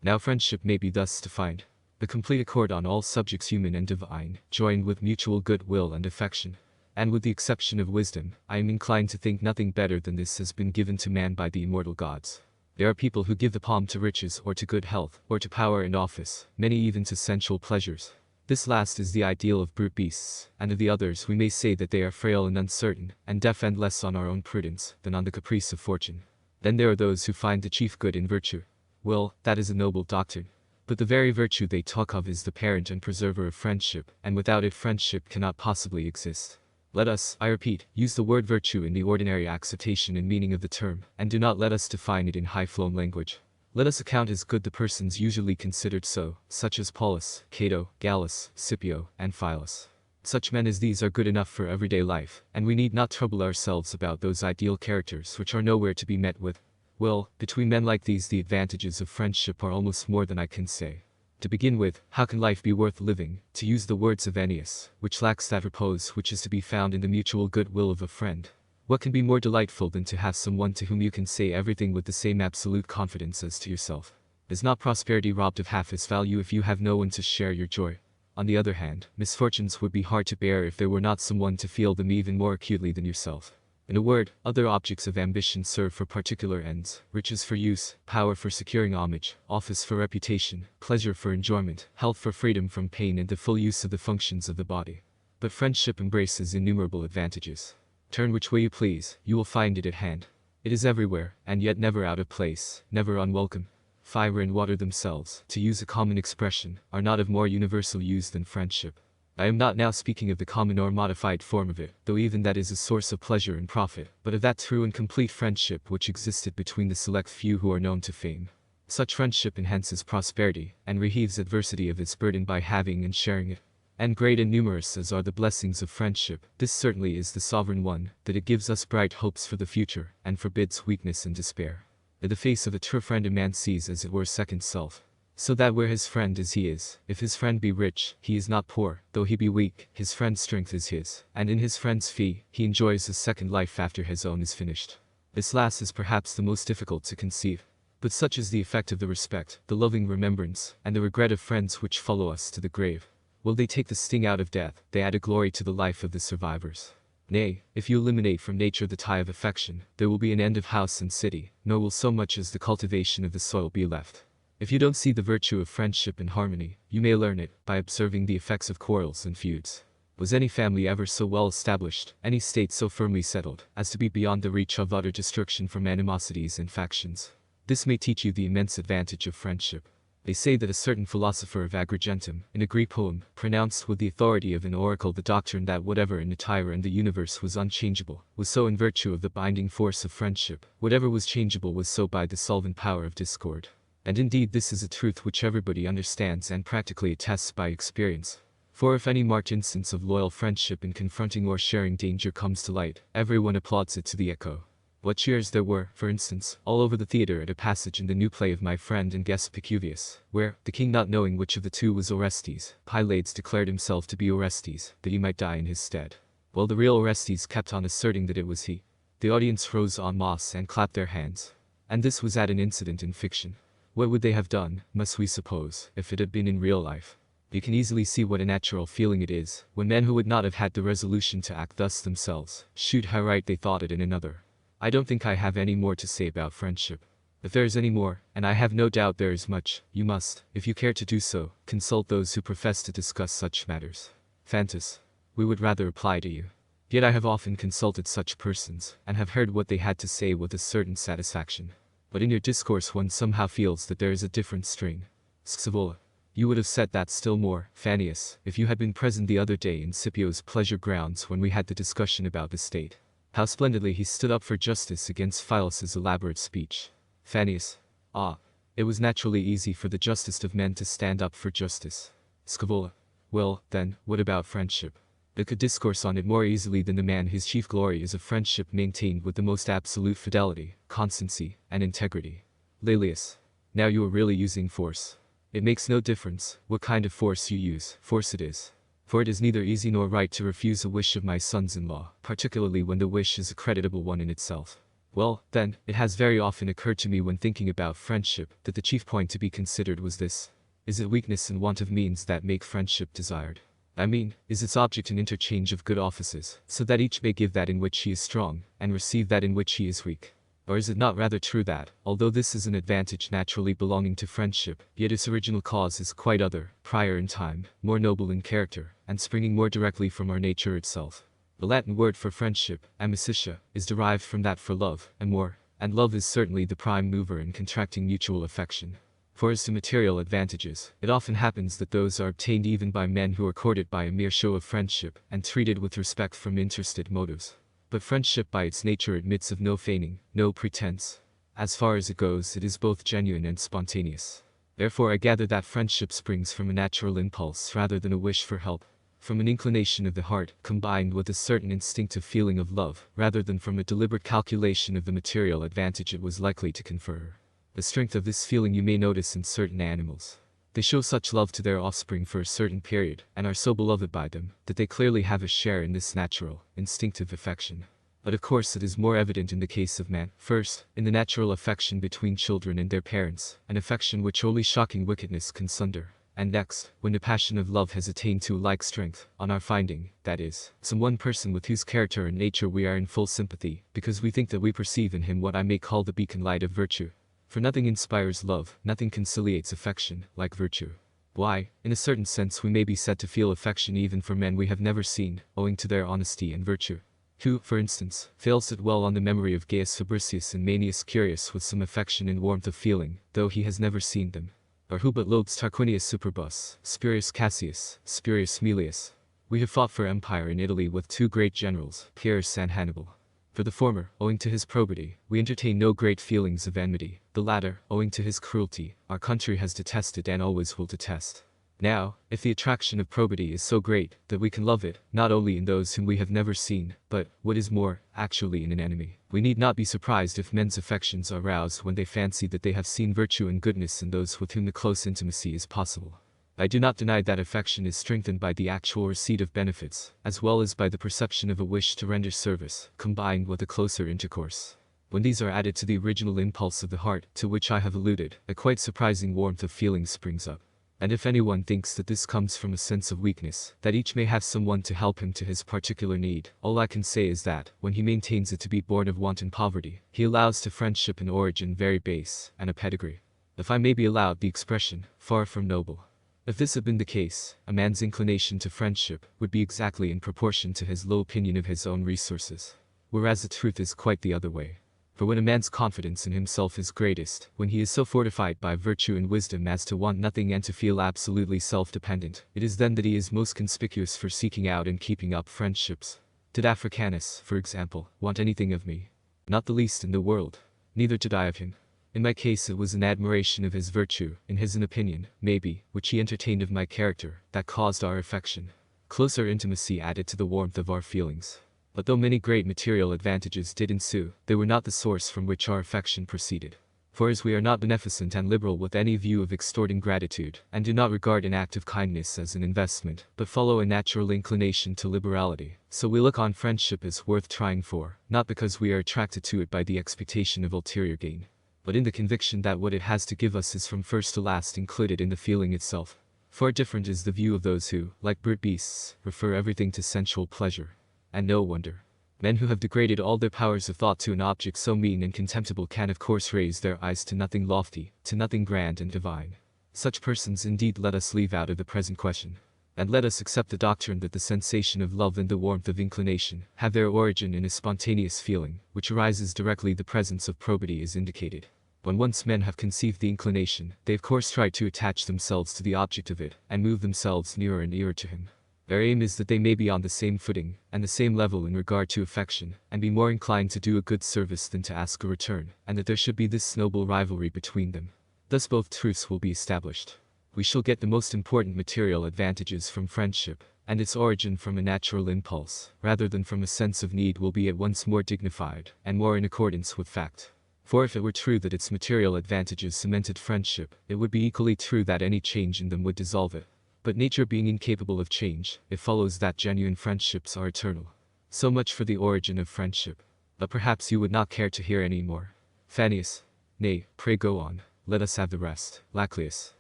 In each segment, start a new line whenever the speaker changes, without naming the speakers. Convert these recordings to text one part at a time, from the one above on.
Now friendship may be thus defined: the complete accord on all subjects human and divine, joined with mutual goodwill and affection. And with the exception of wisdom, I am inclined to think nothing better than this has been given to man by the immortal gods. There are people who give the palm to riches or to good health, or to power and office, many even to sensual pleasures. This last is the ideal of brute beasts, and of the others we may say that they are frail and uncertain, and depend less on our own prudence than on the caprice of fortune. Then there are those who find the chief good in virtue. Well, that is a noble doctrine. But the very virtue they talk of is the parent and preserver of friendship, and without it friendship cannot possibly exist. Let us, I repeat, use the word virtue in the ordinary acceptation and meaning of the term, and do not let us define it in high-flown language. Let us account as good the persons usually considered so, such as Paulus, Cato, Gallus, Scipio, and Philus. Such men as these are good enough for everyday life, and we need not trouble ourselves about those ideal characters which are nowhere to be met with. Well, between men like these the advantages of friendship are almost more than I can say. To begin with, how can life be worth living, to use the words of Ennius, which lacks that repose which is to be found in the mutual goodwill of a friend? What can be more delightful than to have someone to whom you can say everything with the same absolute confidence as to yourself? Is not prosperity robbed of half its value if you have no one to share your joy? On the other hand, misfortunes would be hard to bear if there were not someone to feel them even more acutely than yourself. In a word, other objects of ambition serve for particular ends: riches for use, power for securing homage, office for reputation, pleasure for enjoyment, health for freedom from pain and the full use of the functions of the body. But friendship embraces innumerable advantages. Turn which way you please, you will find it at hand. It is everywhere, and yet never out of place, never unwelcome. Fire and water themselves, to use a common expression, are not of more universal use than friendship. I am not now speaking of the common or modified form of it, though even that is a source of pleasure and profit, but of that true and complete friendship which existed between the select few who are known to fame. Such friendship enhances prosperity, and relieves adversity of its burden by having and sharing it. And great and numerous as are the blessings of friendship, this certainly is the sovereign one, that it gives us bright hopes for the future, and forbids weakness and despair. In the face of a true friend a man sees as it were a second self. So that where his friend is he is. If his friend be rich, he is not poor; though he be weak, his friend's strength is his, and in his friend's fee, he enjoys a second life after his own is finished. This last is perhaps the most difficult to conceive. But such is the effect of the respect, the loving remembrance, and the regret of friends which follow us to the grave. Will they take the sting out of death, they add a glory to the life of the survivors. Nay, if you eliminate from nature the tie of affection, there will be an end of house and city, nor will so much as the cultivation of the soil be left. If you don't see the virtue of friendship and harmony, you may learn it by observing the effects of quarrels and feuds. Was any family ever so well established, any state so firmly settled, as to be beyond the reach of utter destruction from animosities and factions? This may teach you the immense advantage of friendship. They say that a certain philosopher of Agrigentum, in a Greek poem, pronounced with the authority of an oracle the doctrine that whatever in Natira and the universe was unchangeable, was so in virtue of the binding force of friendship; whatever was changeable was so by the solvent power of discord. And indeed this is a truth which everybody understands and practically attests by experience. For if any marked instance of loyal friendship in confronting or sharing danger comes to light, everyone applauds it to the echo. What cheers there were, for instance, all over the theatre at a passage in the new play of my friend and guest Pacuvius, where, the king not knowing which of the two was Orestes, Pylades declared himself to be Orestes, that he might die in his stead. While the real Orestes kept on asserting that it was he. The audience rose en masse and clapped their hands. And this was at an incident in fiction. What would they have done, must we suppose, if it had been in real life? You can easily see what a natural feeling it is, when men who would not have had the resolution to act thus themselves, shoot how right they thought it in another. I don't think I have any more to say about friendship. If there is any more, and I have no doubt there is much, you must, if you care to do so, consult those who profess to discuss such matters. Phantus, we would rather apply to you. Yet I have often consulted such persons, and have heard what they had to say with a certain satisfaction. But in your discourse one somehow feels that there is a different string. Scaevola. You would have said that still more, Fannius, if you had been present the other day in Scipio's pleasure grounds when we had the discussion about the state. How splendidly he stood up for justice against Philus's elaborate speech. Fannius. Ah. It was naturally easy for the justest of men to stand up for justice. Scaevola. Well, then, what about friendship? They could discourse on it more easily than the man whose chief glory is a friendship maintained with the most absolute fidelity, constancy, and integrity. Laelius. Now you are really using force. It makes no difference what kind of force you use, force it is. For it is neither easy nor right to refuse a wish of my sons-in-law, particularly when the wish is a creditable one in itself. Well, then, it has very often occurred to me when thinking about friendship that the chief point to be considered was this. Is it weakness and want of means that make friendship desired? I mean, is its object an interchange of good offices, so that each may give that in which he is strong, and receive that in which he is weak? Or is it not rather true that, although this is an advantage naturally belonging to friendship, yet its original cause is quite other, prior in time, more noble in character, and springing more directly from our nature itself? The Latin word for friendship, amicitia, is derived from that for love, and more, and love is certainly the prime mover in contracting mutual affection. For as to material advantages, it often happens that those are obtained even by men who are courted by a mere show of friendship, and treated with respect from interested motives. But friendship by its nature admits of no feigning, no pretense. As far as it goes, it is both genuine and spontaneous. Therefore I gather that friendship springs from a natural impulse rather than a wish for help. From an inclination of the heart, combined with a certain instinctive feeling of love, rather than from a deliberate calculation of the material advantage it was likely to confer. The strength of this feeling you may notice in certain animals. They show such love to their offspring for a certain period, and are so beloved by them, that they clearly have a share in this natural, instinctive affection. But of course it is more evident in the case of man. First, in the natural affection between children and their parents, an affection which only shocking wickedness can sunder. And next, when the passion of love has attained to like strength, on our finding, that is, some one person with whose character and nature we are in full sympathy, because we think that we perceive in him what I may call the beacon light of virtue. For nothing inspires love, nothing conciliates affection, like virtue. Why, in a certain sense we may be said to feel affection even for men we have never seen, owing to their honesty and virtue. Who, for instance, fails to dwell on the memory of Gaius Fabricius and Manius Curius with some affection and warmth of feeling, though he has never seen them? Or who but loathes Tarquinius Superbus, Spurius Cassius, Spurius Melius? We have fought for empire in Italy with two great generals, Pyrrhus and Hannibal. For the former, owing to his probity, we entertain no great feelings of enmity. The latter, owing to his cruelty, our country has detested and always will detest. Now, if the attraction of probity is so great that we can love it, not only in those whom we have never seen, but, what is more, actually in an enemy, we need not be surprised if men's affections are roused when they fancy that they have seen virtue and goodness in those with whom the close intimacy is possible. I do not deny that affection is strengthened by the actual receipt of benefits, as well as by the perception of a wish to render service, combined with a closer intercourse. When these are added to the original impulse of the heart, to which I have alluded, a quite surprising warmth of feeling springs up. And if anyone thinks that this comes from a sense of weakness, that each may have someone to help him to his particular need, all I can say is that, when he maintains it to be born of want and poverty, he allows to friendship an origin very base, and a pedigree, if I may be allowed the expression, far from noble. If this had been the case, a man's inclination to friendship would be exactly in proportion to his low opinion of his own resources. Whereas the truth is quite the other way. For when a man's confidence in himself is greatest, when he is so fortified by virtue and wisdom as to want nothing and to feel absolutely self-dependent, it is then that he is most conspicuous for seeking out and keeping up friendships. Did Africanus, for example, want anything of me? Not the least in the world. Neither did I of him. In my case it was an admiration of his virtue, in his an opinion, maybe, which he entertained of my character, that caused our affection. Closer intimacy added to the warmth of our feelings. But though many great material advantages did ensue, they were not the source from which our affection proceeded. For as we are not beneficent and liberal with any view of extorting gratitude, and do not regard an act of kindness as an investment, but follow a natural inclination to liberality, so we look on friendship as worth trying for, not because we are attracted to it by the expectation of ulterior gain, but in the conviction that what it has to give us is from first to last included in the feeling itself. Far different is the view of those who, like brute beasts, refer everything to sensual pleasure. And no wonder. Men who have degraded all their powers of thought to an object so mean and contemptible can of course raise their eyes to nothing lofty, to nothing grand and divine. Such persons indeed let us leave out of the present question. And let us accept the doctrine that the sensation of love and the warmth of inclination have their origin in a spontaneous feeling, which arises directly the presence of probity is indicated. When once men have conceived the inclination, they of course try to attach themselves to the object of it, and move themselves nearer and nearer to him. Their aim is that they may be on the same footing, and the same level in regard to affection, and be more inclined to do a good service than to ask a return, and that there should be this noble rivalry between them. Thus both truths will be established. We shall get the most important material advantages from friendship, and its origin from a natural impulse, rather than from a sense of need will be at once more dignified, and more in accordance with fact. For if it were true that its material advantages cemented friendship, it would be equally true that any change in them would dissolve it. But nature being incapable of change, it follows that genuine friendships are eternal. So much for the origin of friendship. But perhaps you would not care to hear any more. Fannius. Nay, pray go on, let us have the rest. Laclius.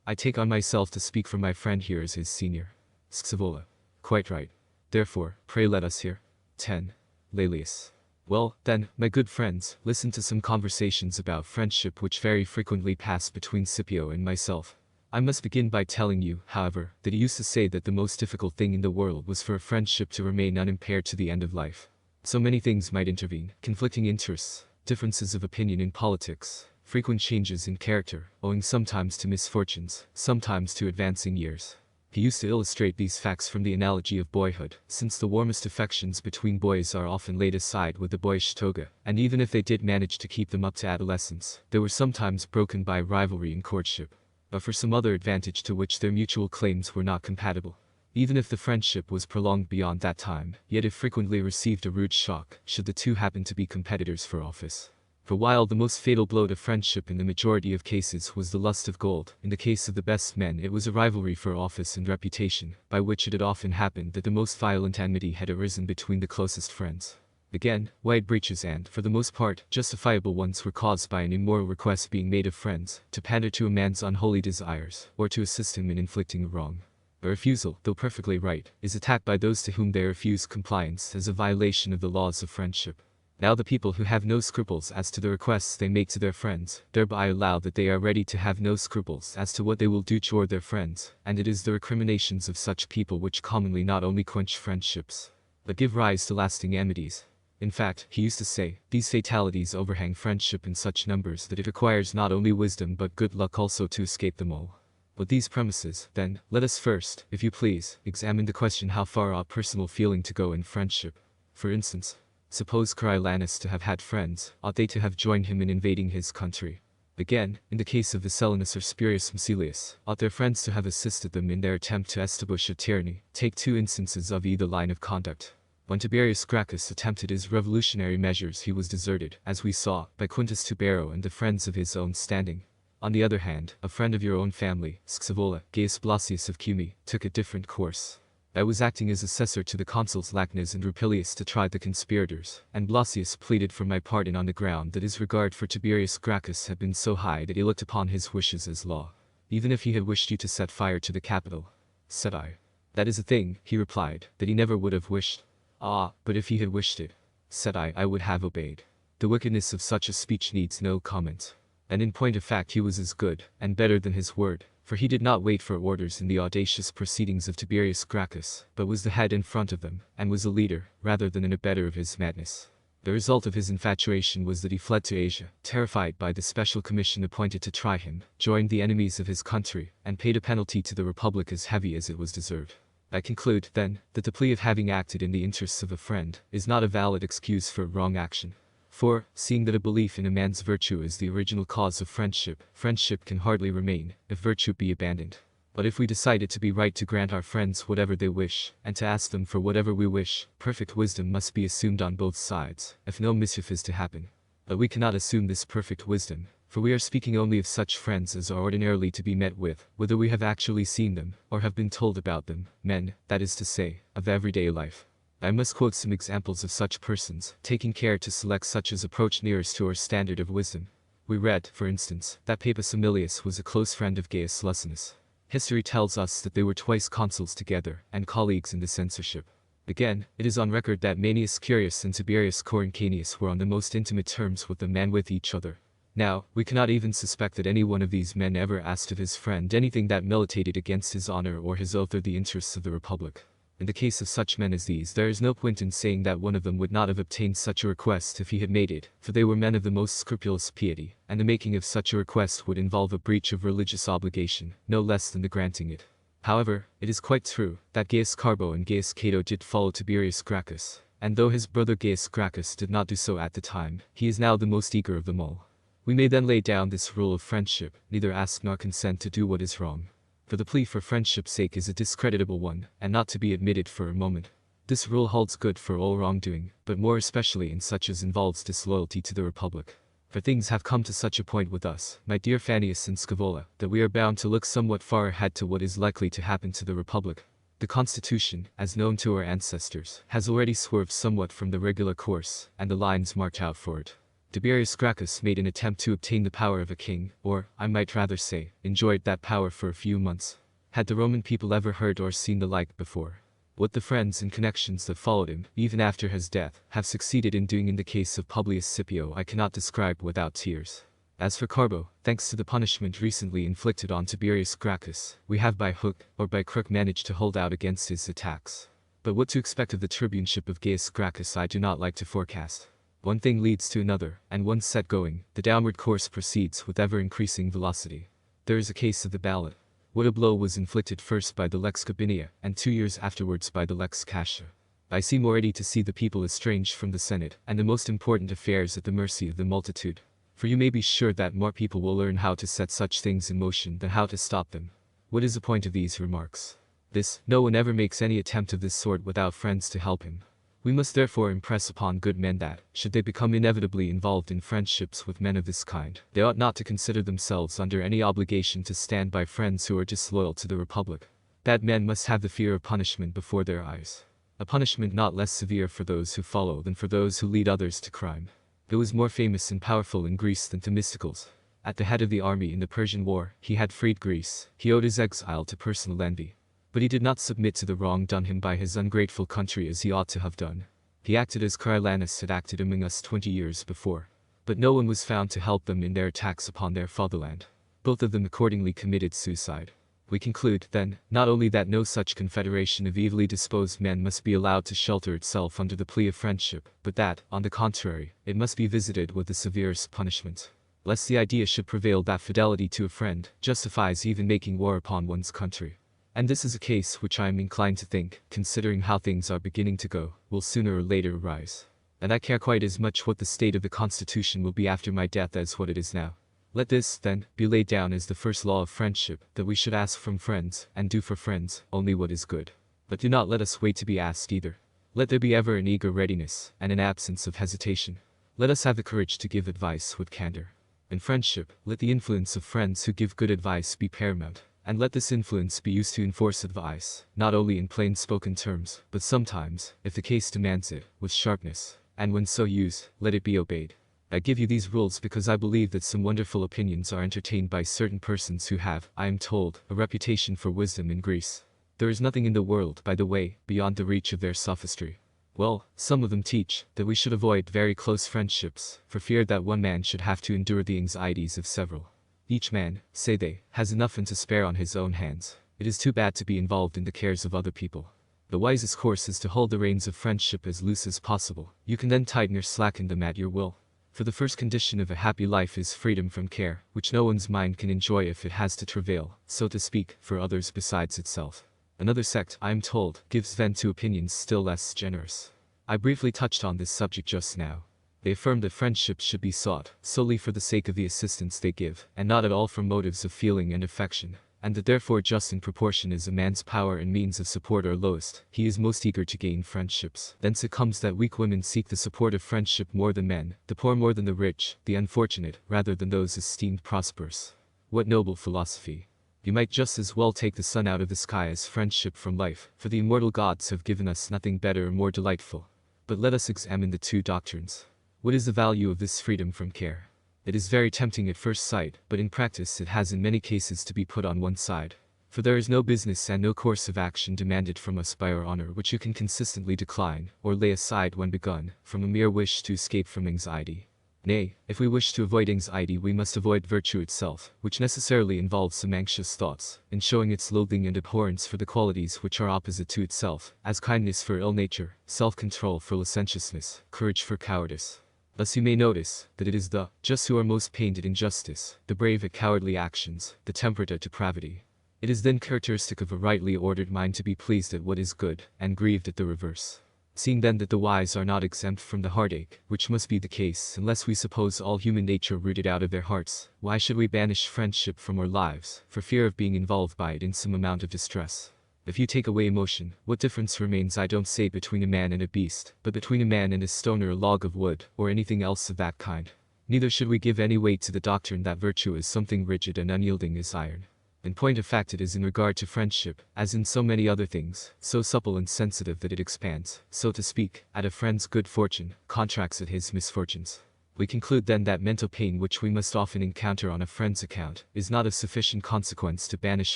I take on myself to speak for my friend here as his senior. Scaevola. Quite right. Therefore, pray let us hear. 10. Laelius. Well, then, my good friends, listen to some conversations about friendship which very frequently passed between Scipio and myself. I must begin by telling you, however, that he used to say that the most difficult thing in the world was for a friendship to remain unimpaired to the end of life. So many things might intervene: conflicting interests, differences of opinion in politics, frequent changes in character, owing sometimes to misfortunes, sometimes to advancing years. He used to illustrate these facts from the analogy of boyhood, since the warmest affections between boys are often laid aside with the boyish toga, and even if they did manage to keep them up to adolescence, they were sometimes broken by rivalry in courtship, or for some other advantage to which their mutual claims were not compatible. Even if the friendship was prolonged beyond that time, yet it frequently received a rude shock, should the two happen to be competitors for office. For while the most fatal blow to friendship in the majority of cases was the lust of gold, in the case of the best men it was a rivalry for office and reputation, by which it had often happened that the most violent enmity had arisen between the closest friends. Again, wide breaches and, for the most part, justifiable ones were caused by an immoral request being made of friends, to pander to a man's unholy desires, or to assist him in inflicting a wrong. A refusal, though perfectly right, is attacked by those to whom they refuse compliance as a violation of the laws of friendship. Now the people who have no scruples as to the requests they make to their friends, thereby allow that they are ready to have no scruples as to what they will do toward their friends, and it is the recriminations of such people which commonly not only quench friendships, but give rise to lasting enmities. In fact, he used to say, these fatalities overhang friendship in such numbers that it requires not only wisdom but good luck also to escape them all. With these premises, then, let us first, if you please, examine the question how far ought personal feeling to go in friendship. For instance, suppose Coriolanus to have had friends, ought they to have joined him in invading his country? Again, in the case of Vicellinus or Spurius Macilius, ought their friends to have assisted them in their attempt to establish a tyranny? Take two instances of either line of conduct. When Tiberius Gracchus attempted his revolutionary measures he was deserted, as we saw, by Quintus Tubero and the friends of his own standing. On the other hand, a friend of your own family, Scaevola, Gaius Blasius of Cumae, took a different course. I was acting as assessor to the consuls Lacnus and Rupilius to try the conspirators, and Blasius pleaded for my pardon on the ground that his regard for Tiberius Gracchus had been so high that he looked upon his wishes as law. Even if he had wished you to set fire to the Capitol, said I. That is a thing, he replied, that he never would have wished. Ah, but if he had wished it, said I would have obeyed. The wickedness of such a speech needs no comment. And in point of fact he was as good, and better than his word, for he did not wait for orders in the audacious proceedings of Tiberius Gracchus, but was the head in front of them, and was a leader, rather than an abettor of his madness. The result of his infatuation was that he fled to Asia, terrified by the special commission appointed to try him, joined the enemies of his country, and paid a penalty to the Republic as heavy as it was deserved. I conclude, then, that the plea of having acted in the interests of a friend is not a valid excuse for wrong action. For, seeing that a belief in a man's virtue is the original cause of friendship, friendship can hardly remain, if virtue be abandoned. But if we decide it to be right to grant our friends whatever they wish, and to ask them for whatever we wish, perfect wisdom must be assumed on both sides, if no mischief is to happen. But we cannot assume this perfect wisdom, for we are speaking only of such friends as are ordinarily to be met with, whether we have actually seen them, or have been told about them, men, that is to say, of everyday life. I must quote some examples of such persons, taking care to select such as approach nearest to our standard of wisdom. We read, for instance, that Paepus Aemilius was a close friend of Gaius Luscinus. History tells us that they were twice consuls together, and colleagues in the censorship. Again, it is on record that Manius Curius and Tiberius Coruncanius were on the most intimate terms with them and with each other. Now, we cannot even suspect that any one of these men ever asked of his friend anything that militated against his honor or his oath or the interests of the Republic. In the case of such men as these there is no point in saying that one of them would not have obtained such a request if he had made it, for they were men of the most scrupulous piety, and the making of such a request would involve a breach of religious obligation, no less than the granting it. However, it is quite true that Gaius Carbo and Gaius Cato did follow Tiberius Gracchus, and though his brother Gaius Gracchus did not do so at the time, he is now the most eager of them all. We may then lay down this rule of friendship: neither ask nor consent to do what is wrong. For the plea for friendship's sake is a discreditable one, and not to be admitted for a moment. This rule holds good for all wrongdoing, but more especially in such as involves disloyalty to the Republic. For things have come to such a point with us, my dear Fannius and Scaevola, that we are bound to look somewhat far ahead to what is likely to happen to the Republic. The Constitution, as known to our ancestors, has already swerved somewhat from the regular course, and the lines marked out for it. Tiberius Gracchus made an attempt to obtain the power of a king, or, I might rather say, enjoyed that power for a few months. Had the Roman people ever heard or seen the like before? What the friends and connections that followed him, even after his death, have succeeded in doing in the case of Publius Scipio I cannot describe without tears. As for Carbo, thanks to the punishment recently inflicted on Tiberius Gracchus, we have by hook or by crook managed to hold out against his attacks. But what to expect of the tribuneship of Gaius Gracchus I do not like to forecast. One thing leads to another, and once set going, the downward course proceeds with ever-increasing velocity. There is a case of the ballot. What a blow was inflicted first by the Lex Gabinia, and 2 years afterwards by the Lex Cassia. I seem already to see the people estranged from the Senate, and the most important affairs at the mercy of the multitude. For you may be sure that more people will learn how to set such things in motion than how to stop them. What is the point of these remarks? This: no one ever makes any attempt of this sort without friends to help him. We must therefore impress upon good men that, should they become inevitably involved in friendships with men of this kind, they ought not to consider themselves under any obligation to stand by friends who are disloyal to the Republic. Bad men must have the fear of punishment before their eyes. A punishment not less severe for those who follow than for those who lead others to crime. It was more famous and powerful in Greece than Themistocles. At the head of the army in the Persian War, he had freed Greece. He owed his exile to personal envy. But he did not submit to the wrong done him by his ungrateful country as he ought to have done. He acted as Coriolanus had acted among us 20 years before. But no one was found to help them in their attacks upon their fatherland. Both of them accordingly committed suicide. We conclude, then, not only that no such confederation of evilly disposed men must be allowed to shelter itself under the plea of friendship, but that, on the contrary, it must be visited with the severest punishment. Lest the idea should prevail that fidelity to a friend justifies even making war upon one's country. And this is a case which I am inclined to think, considering how things are beginning to go, will sooner or later arise. And I care quite as much what the state of the Constitution will be after my death as what it is now. Let this, then, be laid down as the first law of friendship, that we should ask from friends, and do for friends, only what is good. But do not let us wait to be asked either. Let there be ever an eager readiness, and an absence of hesitation. Let us have the courage to give advice with candor. In friendship, let the influence of friends who give good advice be paramount. And let this influence be used to enforce advice, not only in plain-spoken terms, but sometimes, if the case demands it, with sharpness. And when so used, let it be obeyed. I give you these rules because I believe that some wonderful opinions are entertained by certain persons who have, I am told, a reputation for wisdom in Greece. There is nothing in the world, by the way, beyond the reach of their sophistry. Well, some of them teach that we should avoid very close friendships, for fear that one man should have to endure the anxieties of several. Each man, say they, has enough and to spare on his own hands. It is too bad to be involved in the cares of other people. The wisest course is to hold the reins of friendship as loose as possible. You can then tighten or slacken them at your will. For the first condition of a happy life is freedom from care, which no one's mind can enjoy if it has to travail, so to speak, for others besides itself. Another sect, I am told, gives vent to opinions still less generous. I briefly touched on this subject just now. They affirm that friendships should be sought solely for the sake of the assistance they give, and not at all from motives of feeling and affection, and that therefore just in proportion as a man's power and means of support are lowest, he is most eager to gain friendships. Thence it comes that weak women seek the support of friendship more than men, the poor more than the rich, the unfortunate rather than those esteemed prosperous. What noble philosophy! You might just as well take the sun out of the sky as friendship from life, for the immortal gods have given us nothing better or more delightful. But let us examine the two doctrines. What is the value of this freedom from care? It is very tempting at first sight, but in practice it has in many cases to be put on one side. For there is no business and no course of action demanded from us by our honor which you can consistently decline, or lay aside when begun, from a mere wish to escape from anxiety. Nay, if we wish to avoid anxiety we must avoid virtue itself, which necessarily involves some anxious thoughts, in showing its loathing and abhorrence for the qualities which are opposite to itself, as kindness for ill nature, self-control for licentiousness, courage for cowardice. Thus you may notice, that it is the just who are most pained at injustice, the brave at cowardly actions, the temperate at depravity. It is then characteristic of a rightly ordered mind to be pleased at what is good, and grieved at the reverse. Seeing then that the wise are not exempt from the heartache, which must be the case unless we suppose all human nature rooted out of their hearts, why should we banish friendship from our lives, for fear of being involved by it in some amount of distress? If you take away emotion, what difference remains I don't say between a man and a beast, but between a man and a stone or a log of wood, or anything else of that kind? Neither should we give any weight to the doctrine that virtue is something rigid and unyielding as iron. In point of fact, it is in regard to friendship, as in so many other things, so supple and sensitive that it expands, so to speak, at a friend's good fortune, contracts at his misfortunes. We conclude then that mental pain which we must often encounter on a friend's account, is not of sufficient consequence to banish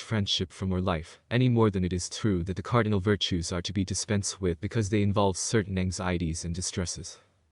friendship from our life, any more than it is true that the cardinal virtues are to be dispensed with because they involve certain anxieties and distresses.